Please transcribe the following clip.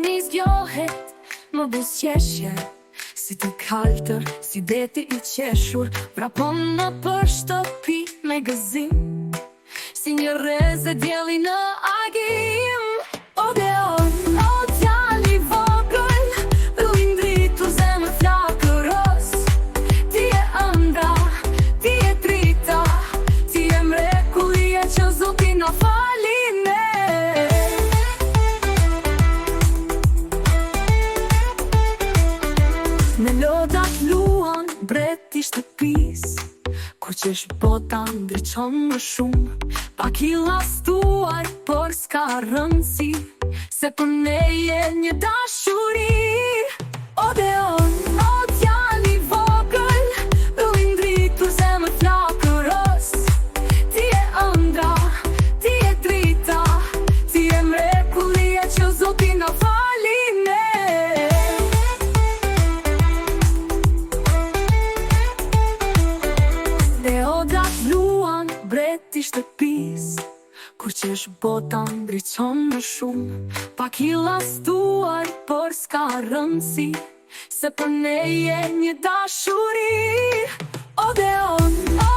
një zgjohet, më buzëqeshje, si të kaltër, si deti i qeshur. Vrapon në për shtëpi me gëzim, si një reze djeli në agim. Odeon, o djali vogël, lindritur zemër flakëros. Ti je ëndra, ti je drita, ti je mrekullia që Zoti na fali ne. Në lodat luan breti shtëpis, kur qesh bota ndriçon më shumë. Pak i lastuar, por s'ka rëndësi, se për ne je një dashuri. Odeon, o djali vogël, lindritur zemër flakëros. Ti je ëndra, ti je drita, ti je mrekullia që Zoti na fali ne. Leodat luan breti shtëpis, kur qesh bota ndriçon më shumë. Pak i lastuar, por s'ka rëndësi, se për ne je një dashuri. Odeon, o